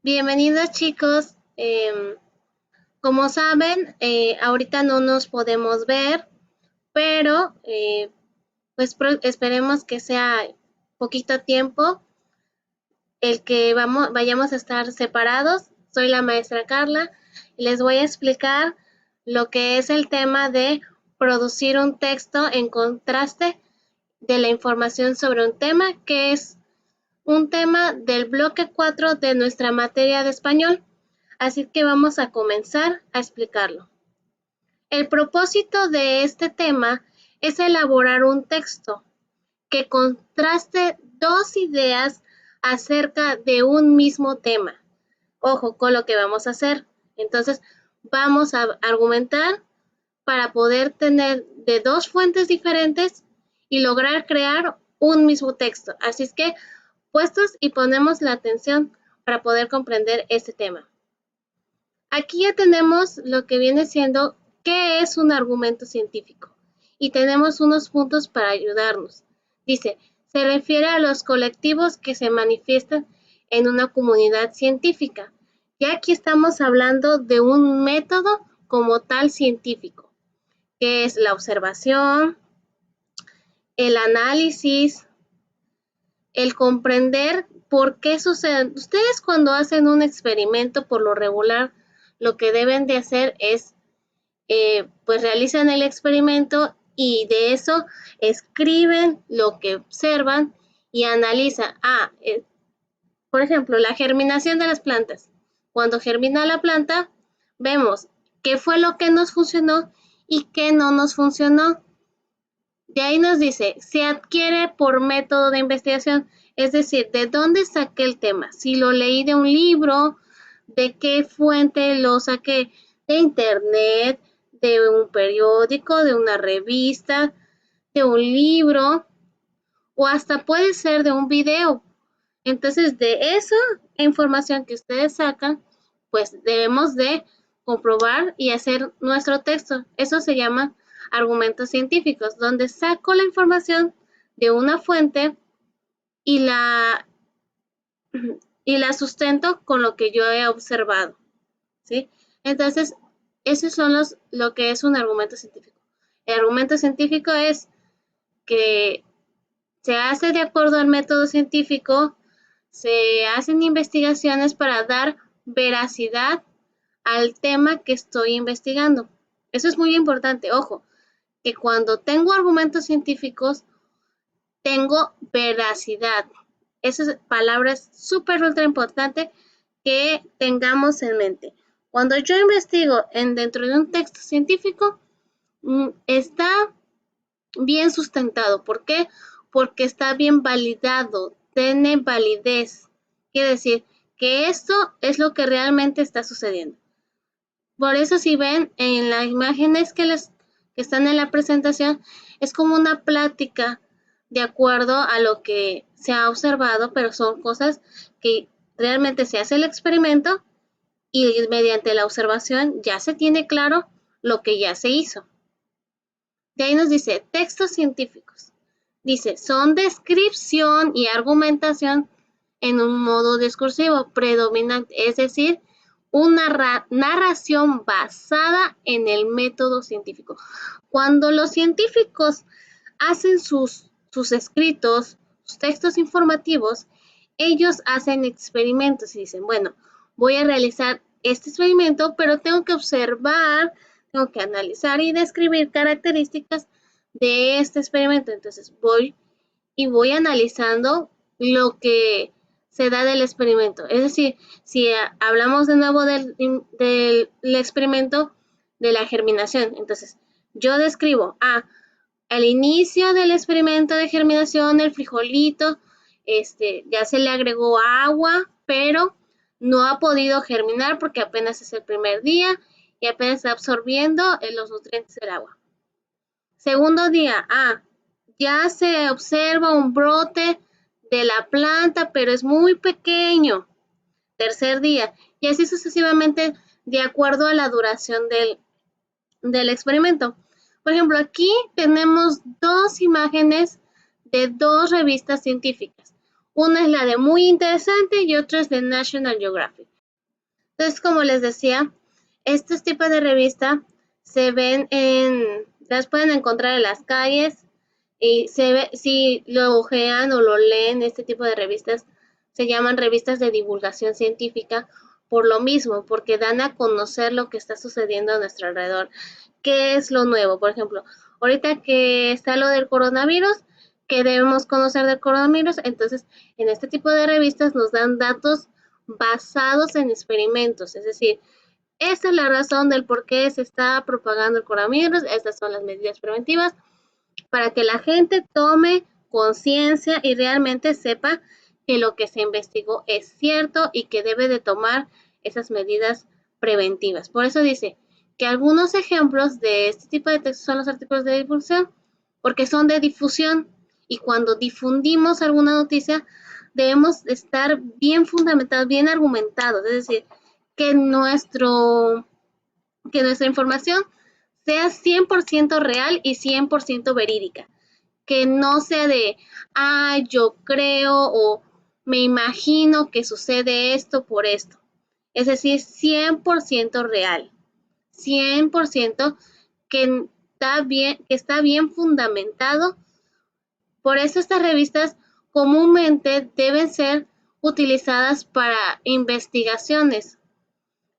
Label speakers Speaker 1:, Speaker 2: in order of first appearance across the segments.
Speaker 1: Bienvenidos chicos. Como saben, ahorita no nos podemos ver, pero pues esperemos que sea poquito tiempo el que vayamos a estar separados. Soy la maestra Carla y les voy a explicar lo que es el tema de producir un texto en contraste de la información sobre un tema, que es un tema del bloque 4 de nuestra materia de español. Así que vamos a comenzar a explicarlo. El propósito de este tema es elaborar un texto que contraste dos ideas acerca de un mismo tema. Ojo con lo que vamos a hacer. Entonces, vamos a argumentar para poder tener de dos fuentes diferentes y lograr crear un mismo texto. Así es que, puestos y ponemos la atención para poder comprender este tema. Aquí ya tenemos lo que viene siendo qué es un argumento científico y tenemos unos puntos para ayudarnos. Dice, se refiere a los colectivos que se manifiestan en una comunidad científica. Ya aquí estamos hablando de un método como tal científico, que es la observación, el análisis, el comprender por qué suceden. Ustedes cuando hacen un experimento, por lo regular, lo que deben de hacer es pues realizan el experimento y de eso escriben lo que observan y analizan. Por ejemplo, la germinación de las plantas. Cuando germina la planta, vemos qué fue lo que nos funcionó y qué no nos funcionó. De ahí nos dice, se adquiere por método de investigación, es decir, de dónde saqué el tema. Si lo leí de un libro, de qué fuente lo saqué, de internet, de un periódico, de una revista, de un libro, o hasta puede ser de un video. Entonces, de esa información que ustedes sacan, pues debemos de comprobar y hacer nuestro texto. Eso se llama argumentos científicos, donde saco la información de una fuente y la sustento con lo que yo he observado, ¿sí? Entonces, esos son lo que es un argumento científico. El argumento científico es que se hace de acuerdo al método científico, se hacen investigaciones para dar veracidad al tema que estoy investigando. Eso es muy importante, ojo, que cuando tengo argumentos científicos, tengo veracidad. Esa palabra es súper ultra importante que tengamos en mente. Cuando yo investigo dentro de un texto científico, está bien sustentado. ¿Por qué? Porque está bien validado, tiene validez. Quiere decir que esto es lo que realmente está sucediendo. Por eso si ven en las imágenes que están en la presentación, es como una plática de acuerdo a lo que se ha observado, pero son cosas que realmente se hace el experimento y mediante la observación ya se tiene claro lo que ya se hizo. De ahí nos dice textos científicos. Dice, son descripción y argumentación en un modo discursivo predominante, es decir, una narración basada en el método científico. Cuando los científicos hacen sus escritos, sus textos informativos, ellos hacen experimentos y dicen, bueno, voy a realizar este experimento, pero tengo que observar, tengo que analizar y describir características de este experimento. Entonces voy analizando lo que se da del experimento. Es decir, si hablamos de nuevo del experimento de la germinación, entonces yo describo, al inicio del experimento de germinación, el frijolito, ya se le agregó agua, pero no ha podido germinar porque apenas es el primer día y apenas está absorbiendo los nutrientes del agua. Segundo día, ya se observa un brote de la planta, pero es muy pequeño. Tercer día, y así sucesivamente de acuerdo a la duración del experimento. Por ejemplo, aquí tenemos dos imágenes de dos revistas científicas. Una es la de Muy Interesante y otra es de National Geographic. Entonces, como les decía, estos tipos de revistas se ven las pueden encontrar en las calles y si lo ojean o lo leen, este tipo de revistas se llaman revistas de divulgación científica por lo mismo, porque dan a conocer lo que está sucediendo a nuestro alrededor. ¿Qué es lo nuevo? Por ejemplo, ahorita que está lo del coronavirus, que debemos conocer del coronavirus, entonces en este tipo de revistas nos dan datos basados en experimentos, es decir, esta es la razón del por qué se está propagando el coronavirus, estas son las medidas preventivas, para que la gente tome conciencia y realmente sepa que lo que se investigó es cierto y que debe de tomar esas medidas preventivas. Por eso dice que algunos ejemplos de este tipo de textos son los artículos de difusión, porque son de difusión y cuando difundimos alguna noticia debemos estar bien fundamentados, bien argumentados, es decir, que nuestra información sea 100% real y 100% verídica, que no sea de, yo creo o me imagino que sucede esto por esto. Es decir, 100% real, 100% que está bien fundamentado. Por eso estas revistas comúnmente deben ser utilizadas para investigaciones.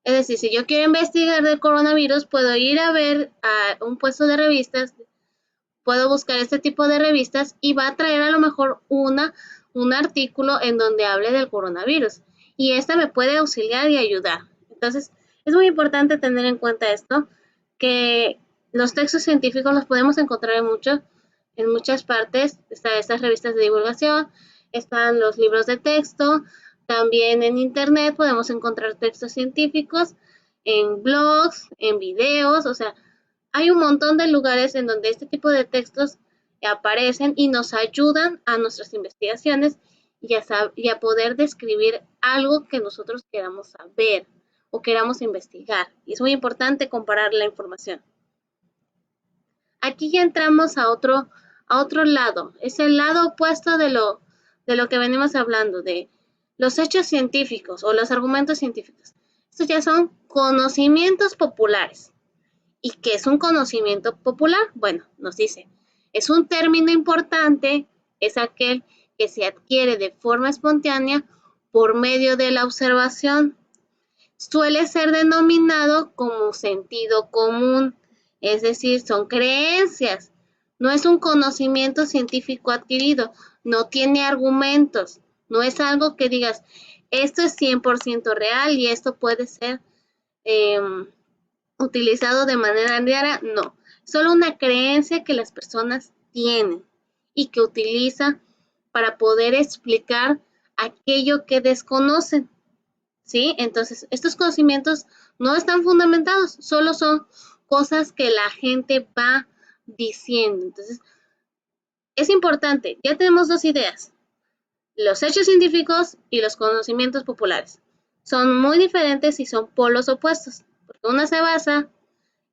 Speaker 1: Es decir, si yo quiero investigar del coronavirus, puedo ir a ver a un puesto de revistas, puedo buscar este tipo de revistas y va a traer a lo mejor un artículo en donde hable del coronavirus. Y esta me puede auxiliar y ayudar. Entonces, es muy importante tener en cuenta esto, que los textos científicos los podemos encontrar en muchas partes. Están estas revistas de divulgación, están los libros de texto, también en internet podemos encontrar textos científicos, en blogs, en videos, o sea, hay un montón de lugares en donde este tipo de textos aparecen y nos ayudan a nuestras investigaciones y a poder describir algo que nosotros queramos saber o queramos investigar. Y es muy importante comparar la información. Aquí ya entramos a otro lado. Es el lado opuesto de lo que venimos hablando, de los hechos científicos o los argumentos científicos. Estos ya son conocimientos populares. ¿Y qué es un conocimiento popular? Bueno, nos dice, es un término importante, es aquel que se adquiere de forma espontánea por medio de la observación. Suele ser denominado como sentido común, es decir, son creencias. No es un conocimiento científico adquirido, no tiene argumentos, no es algo que digas, esto es 100% real y esto puede ser utilizado de manera diaria, no. Solo una creencia que las personas tienen y que utilizan para poder explicar aquello que desconocen. ¿Sí? Entonces, estos conocimientos no están fundamentados, solo son cosas que la gente va diciendo. Entonces, es importante, ya tenemos dos ideas, los hechos científicos y los conocimientos populares. Son muy diferentes y son polos opuestos, porque una se basa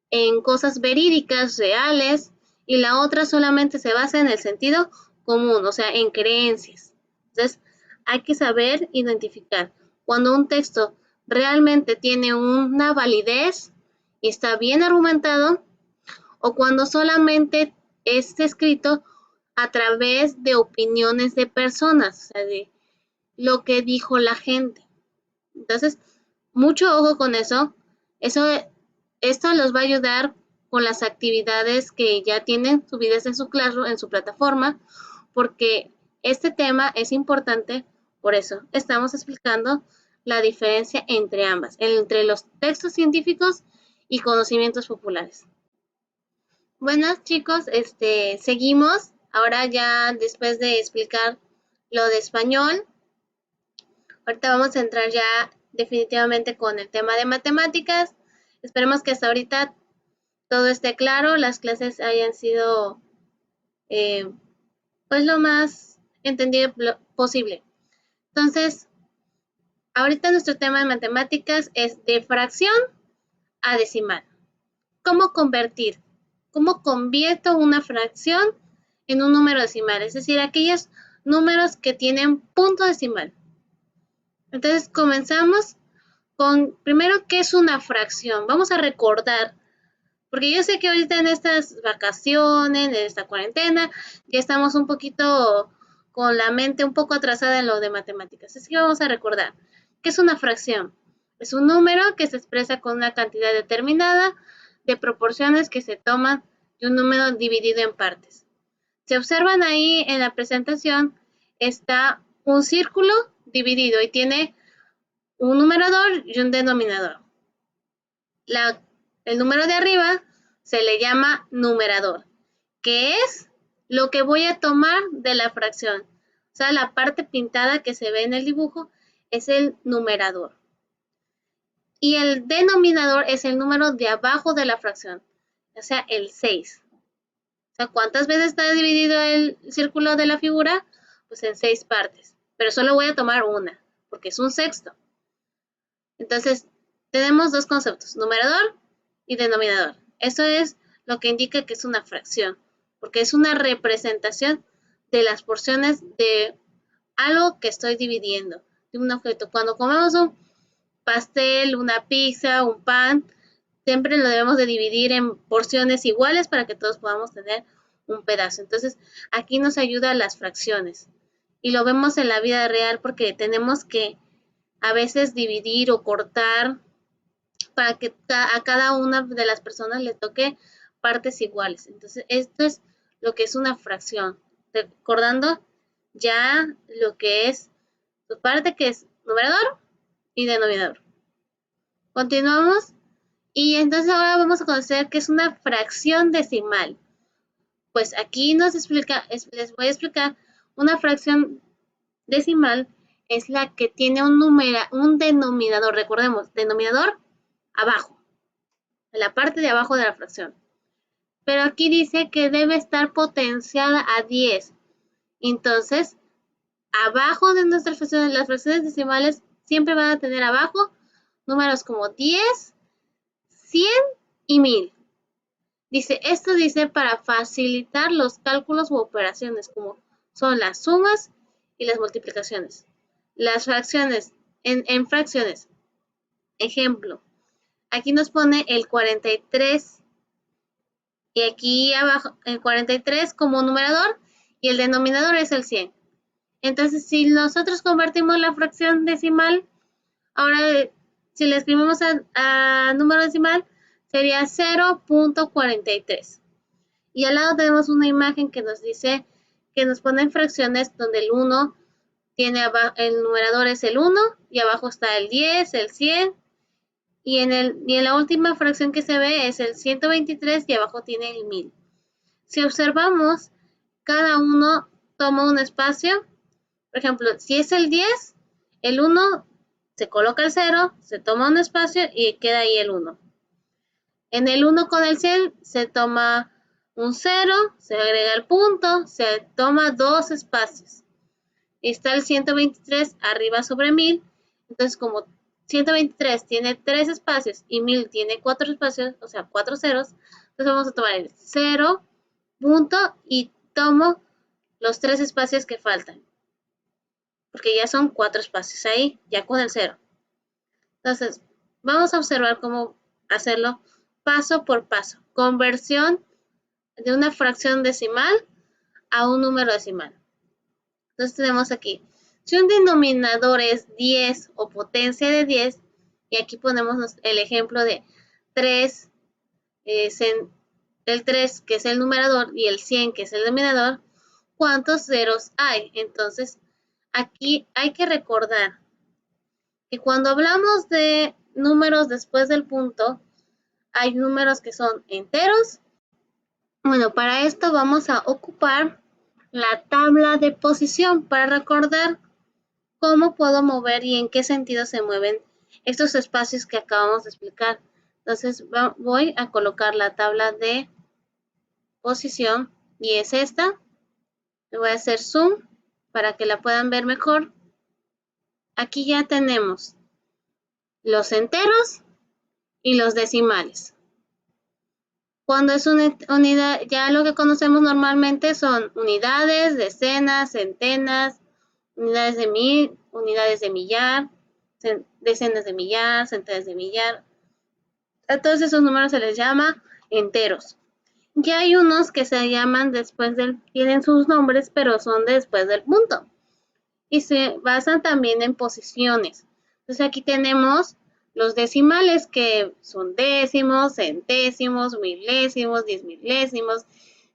Speaker 1: en cosas verídicas, reales, y la otra solamente se basa en el sentido común, o sea, en creencias. Entonces, hay que saber identificar cuando un texto realmente tiene una validez y está bien argumentado, o cuando solamente es escrito a través de opiniones de personas, o sea, de lo que dijo la gente. Entonces, mucho ojo con eso. Esto los va a ayudar con las actividades que ya tienen subidas en su Classroom, en su plataforma, porque este tema es importante. Por eso estamos explicando la diferencia entre ambas, entre los textos científicos y conocimientos populares. Bueno, chicos, seguimos. Ahora ya después de explicar lo de español, ahorita vamos a entrar ya definitivamente con el tema de matemáticas. Esperemos que hasta ahorita todo esté claro, las clases hayan sido pues lo más entendido posible. Entonces, ahorita nuestro tema de matemáticas es de fracción a decimal. ¿Cómo convertir? ¿Cómo convierto una fracción en un número decimal? Es decir, aquellos números que tienen punto decimal. Entonces, comenzamos primero, ¿qué es una fracción? Vamos a recordar, porque yo sé que ahorita en estas vacaciones, en esta cuarentena, ya estamos un poquito con la mente un poco atrasada en lo de matemáticas. Así que vamos a recordar, ¿qué es una fracción? Es un número que se expresa con una cantidad determinada de proporciones que se toman de un número dividido en partes. Si observan ahí en la presentación, está un círculo dividido y tiene un numerador y un denominador. El número de arriba se le llama numerador, que es lo que voy a tomar de la fracción. O sea, la parte pintada que se ve en el dibujo es el numerador. Y el denominador es el número de abajo de la fracción, o sea, el 6. O sea, ¿cuántas veces está dividido el círculo de la figura? Pues en 6 partes, pero solo voy a tomar una, porque es un sexto. Entonces, tenemos dos conceptos, numerador y denominador. Eso es lo que indica que es una fracción, porque es una representación de las porciones de algo que estoy dividiendo, de un objeto. Cuando comemos un pastel, una pizza, un pan, siempre lo debemos de dividir en porciones iguales para que todos podamos tener un pedazo. Entonces, aquí nos ayuda las fracciones. Y lo vemos en la vida real porque tenemos que a veces dividir o cortar para que a cada una de las personas le toque partes iguales. Entonces, esto es lo que es una fracción. Recordando ya lo que es su parte que es numerador y denominador. Continuamos. Y entonces ahora vamos a conocer qué es una fracción decimal. Pues aquí les voy a explicar, una fracción decimal es la que tiene un denominador, recordemos, denominador abajo, en la parte de abajo de la fracción. Pero aquí dice que debe estar potenciada a 10. Entonces, abajo de nuestras fracciones, las fracciones decimales siempre van a tener abajo números como 10, 100 y 1000. Esto dice para facilitar los cálculos u operaciones como son las sumas y las multiplicaciones. Las fracciones, en fracciones. Ejemplo, aquí nos pone el 43 y aquí abajo el 43 como numerador y el denominador es el 100. Entonces, si nosotros convertimos la fracción decimal, ahora si le escribimos a número decimal, sería 0.43. Y al lado tenemos una imagen que nos dice, que nos pone en fracciones donde el 1 tiene el numerador es el 1 y abajo está el 10, el 100 y en la última fracción que se ve es el 123 y abajo tiene el 1000. Si observamos, cada uno toma un espacio. Por ejemplo, si es el 10, el 1 se coloca el 0, se toma un espacio y queda ahí el 1. En el 1 con el 100 se toma un 0, se agrega el punto, se toma 2 espacios. Está el 123 arriba sobre 1000, entonces como 123 tiene 3 espacios y 1000 tiene 4 espacios, o sea 4 ceros, entonces vamos a tomar el 0, punto y tomo los 3 espacios que faltan, porque ya son 4 espacios ahí, ya con el 0. Entonces, vamos a observar cómo hacerlo paso por paso. Conversión de una fracción decimal a un número decimal. Entonces tenemos aquí, si un denominador es 10 o potencia de 10, y aquí ponemos el ejemplo de 3, el 3 que es el numerador y el 100 que es el denominador, ¿cuántos ceros hay? Entonces, aquí hay que recordar que cuando hablamos de números después del punto, hay números que son enteros. Bueno, para esto vamos a ocupar la tabla de posición para recordar cómo puedo mover y en qué sentido se mueven estos espacios que acabamos de explicar. Entonces voy a colocar la tabla de posición y es esta. Le voy a hacer zoom para que la puedan ver mejor. Aquí ya tenemos los enteros y los decimales. Cuando es una unidad, ya lo que conocemos normalmente son unidades, decenas, centenas, unidades de mil, unidades de millar. decenas de millar, centenas de millar. A todos esos números se les llama enteros. Y hay unos que se llaman tienen sus nombres, pero son después del punto. Y se basan también en posiciones. Entonces aquí tenemos los decimales, que son décimos, centésimos, milésimos, 10 milésimos,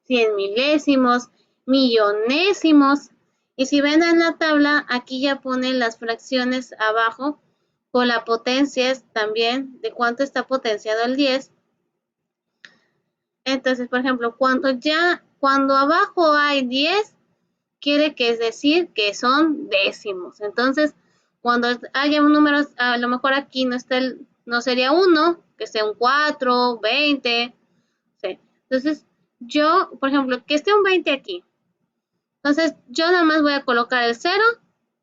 Speaker 1: 100 milésimos, millonésimos. Y si ven en la tabla, aquí ya ponen las fracciones abajo con la potencia también de cuánto está potenciado el 10. Entonces, por ejemplo, cuando abajo hay 10, quiere que es decir que son décimos. Entonces, cuando haya un número, a lo mejor aquí no sería 1, que sea un 4, 20. ¿Sí? Entonces, yo, por ejemplo, que esté un 20 aquí. Entonces, yo nada más voy a colocar el 0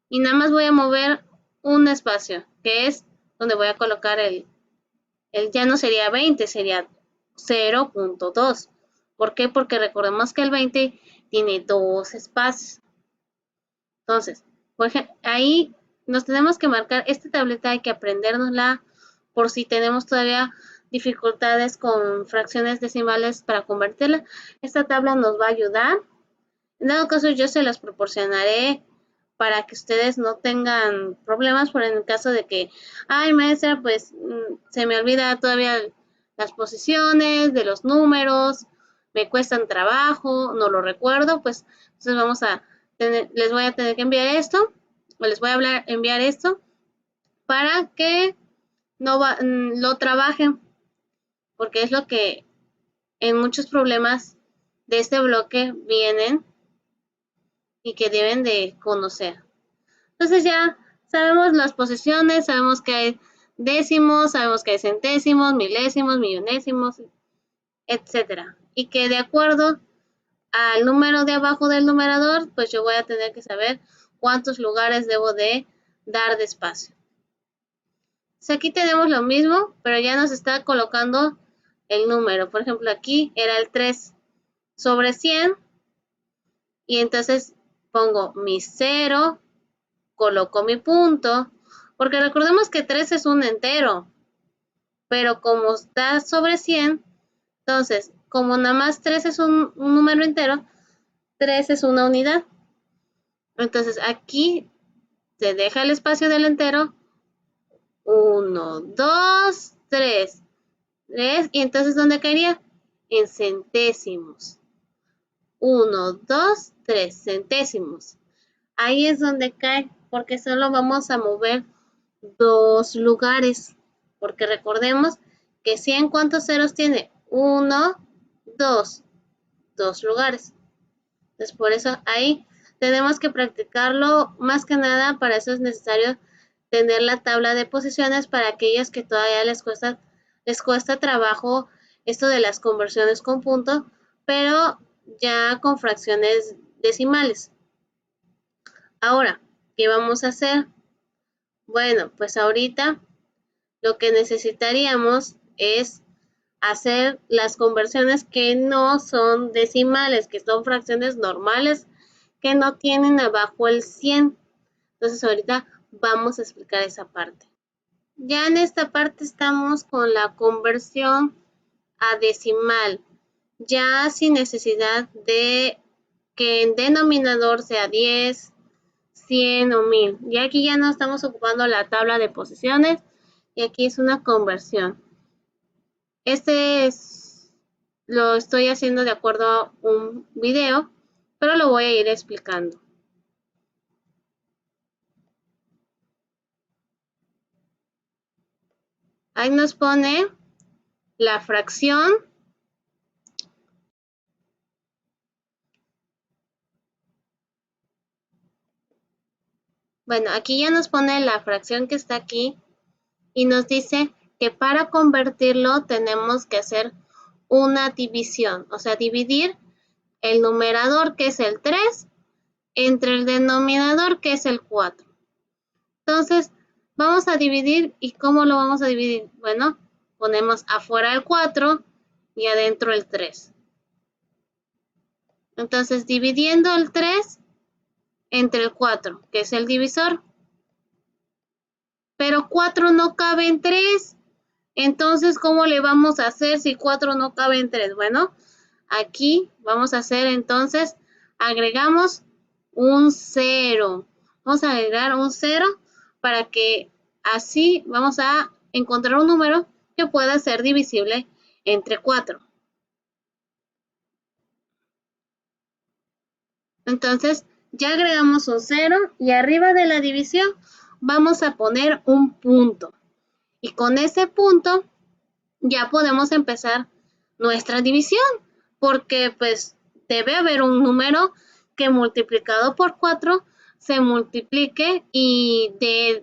Speaker 1: y nada más voy a mover un espacio, que es donde voy a colocar ya no sería 20, sería 0.2. ¿Por qué? Porque recordemos que el 20 tiene 2 espacios. Entonces, por ejemplo, ahí nos tenemos que marcar esta tableta, hay que aprendérnosla por si tenemos todavía dificultades con fracciones decimales para convertirla. Esta tabla nos va a ayudar. En dado caso, yo se las proporcionaré para que ustedes no tengan problemas por en el caso de que, ay maestra, pues se me olvida todavía las posiciones de los números, me cuestan trabajo, no lo recuerdo, pues entonces les voy a tener que enviar esto, o les voy a enviar esto para que lo trabajen, porque es lo que en muchos problemas de este bloque vienen y que deben de conocer. Entonces ya sabemos las posiciones, sabemos que hay décimos, sabemos que hay centésimos, milésimos, millonésimos, etcétera. Y que de acuerdo al número de abajo del numerador, pues yo voy a tener que saber cuántos lugares debo de dar de espacio. Entonces aquí tenemos lo mismo, pero ya nos está colocando el número. Por ejemplo, aquí era el 3 sobre 100. Y entonces pongo mi 0, coloco mi punto, porque recordemos que 3 es un entero, pero como está sobre 100, entonces, como nada más 3 es un número entero, 3 es una unidad. Entonces, aquí se deja el espacio del entero, 1, 2, 3, y entonces, ¿dónde caería? En centésimos. 1, 2, 3, centésimos. Ahí es donde cae, porque solo vamos a mover 2 lugares, porque recordemos que 100, ¿cuántos ceros tiene? 1, 2, 2 lugares. Entonces, por eso ahí tenemos que practicarlo. Más que nada, para eso es necesario tener la tabla de posiciones para aquellas que todavía les cuesta trabajo esto de las conversiones con punto, pero ya con fracciones decimales. Ahora, ¿qué vamos a hacer? Bueno, pues ahorita lo que necesitaríamos es hacer las conversiones que no son decimales, que son fracciones normales, que no tienen abajo el 100. Entonces ahorita vamos a explicar esa parte. Ya en esta parte estamos con la conversión a decimal, ya sin necesidad de que en denominador sea 10, 100 o 1000. Y aquí ya no estamos ocupando la tabla de posiciones y aquí es una conversión. Lo estoy haciendo de acuerdo a un video, pero lo voy a ir explicando. Ahí nos pone la fracción. Bueno, aquí ya nos pone la fracción que está aquí y nos dice que para convertirlo tenemos que hacer una división, o sea, dividir el numerador, que es el 3, entre el denominador, que es el 4. Entonces, vamos a dividir. ¿Y cómo lo vamos a dividir? Bueno, ponemos afuera el 4 y adentro el 3. Entonces, dividiendo el 3 entre el 4, que es el divisor. pero 4 no cabe en 3. Entonces, ¿cómo le vamos a hacer si 4 no cabe en 3? Bueno, aquí vamos a hacer entonces, agregamos un 0. Vamos a agregar un 0 para que así vamos a encontrar un número que pueda ser divisible entre 4. Entonces, ya agregamos un 0 y arriba de la división vamos a poner un punto. Y con ese punto ya podemos empezar nuestra división, porque pues debe haber un número que multiplicado por 4 se multiplique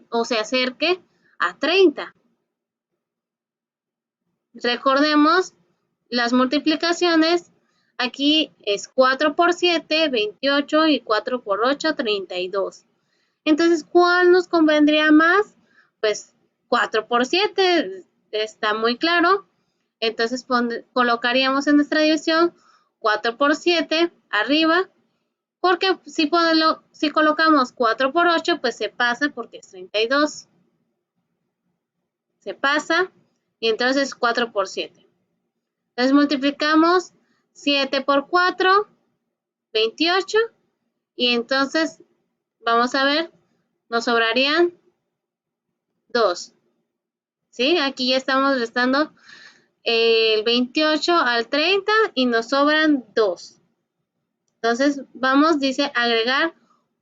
Speaker 1: o se acerque a 30. Recordemos las multiplicaciones. Aquí es 4 por 7, 28 y 4 por 8, 32. Entonces, ¿cuál nos convendría más? Pues 4 por 7, está muy claro. Entonces colocaríamos en nuestra división 4 por 7 arriba, porque si colocamos 4 por 8, pues se pasa porque es 32. Se pasa y entonces 4 por 7. Entonces multiplicamos 7 por 4, 28. Y entonces, vamos a ver, nos sobrarían 2. ¿Sí? Aquí ya estamos restando el 28 al 30 y nos sobran 2. Entonces, dice agregar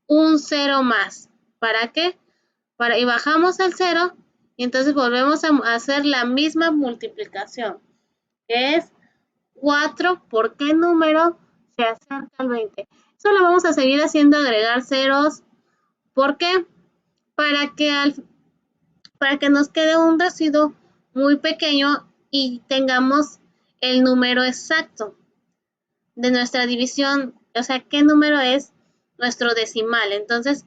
Speaker 1: un 0 más. ¿Para qué? Y bajamos al 0 y entonces volvemos a hacer la misma multiplicación, que es 4 por qué número se acerca al 20. Eso lo vamos a seguir haciendo, agregar ceros. ¿Por qué? Para que nos quede un residuo muy pequeño y tengamos el número exacto de nuestra división, o sea, qué número es nuestro decimal. Entonces,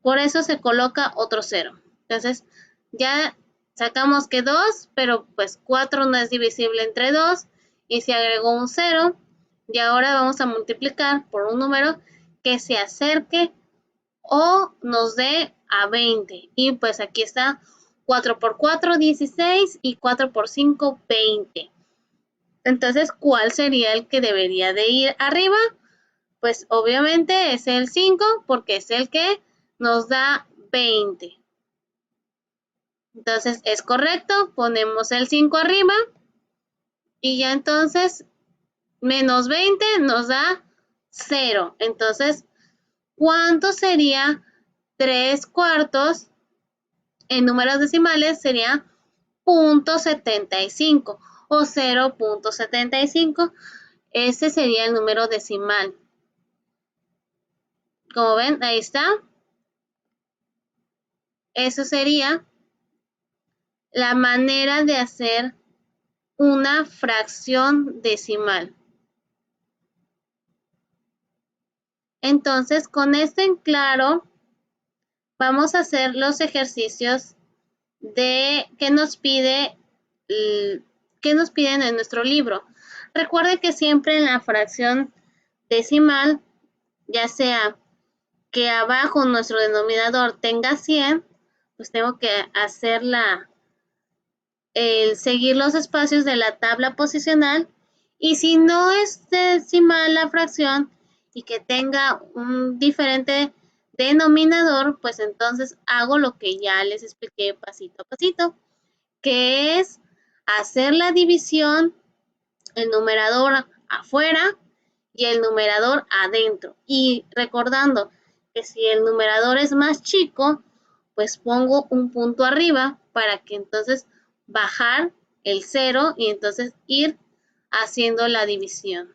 Speaker 1: por eso se coloca otro 0. Entonces, ya sacamos que 2, pero pues 4 no es divisible entre 2 y se agregó un 0. Y ahora vamos a multiplicar por un número que se acerque o nos dé a 20. Y pues aquí está 4 por 4, 16 y 4 por 5, 20. Entonces, ¿cuál sería el que debería de ir arriba? Pues obviamente es el 5 porque es el que nos da 20. Entonces es correcto, ponemos el 5 arriba y ya entonces menos 20 nos da 0. Entonces, ¿cuánto sería 3 cuartos? En números decimales sería 0.75 o 0.75. Ese sería el número decimal. Como ven, ahí está. Eso sería la manera de hacer una fracción decimal. Entonces, con esto en claro, vamos a hacer los ejercicios que nos piden en nuestro libro. Recuerden que siempre en la fracción decimal, ya sea que abajo nuestro denominador tenga 100, pues tengo que hacer seguir los espacios de la tabla posicional. Y si no es decimal la fracción y que tenga un diferente denominador, pues entonces hago lo que ya les expliqué pasito a pasito, que es hacer la división, el numerador afuera y el numerador adentro. Y recordando que si el numerador es más chico, pues pongo un punto arriba para que entonces bajar el 0 y entonces ir haciendo la división.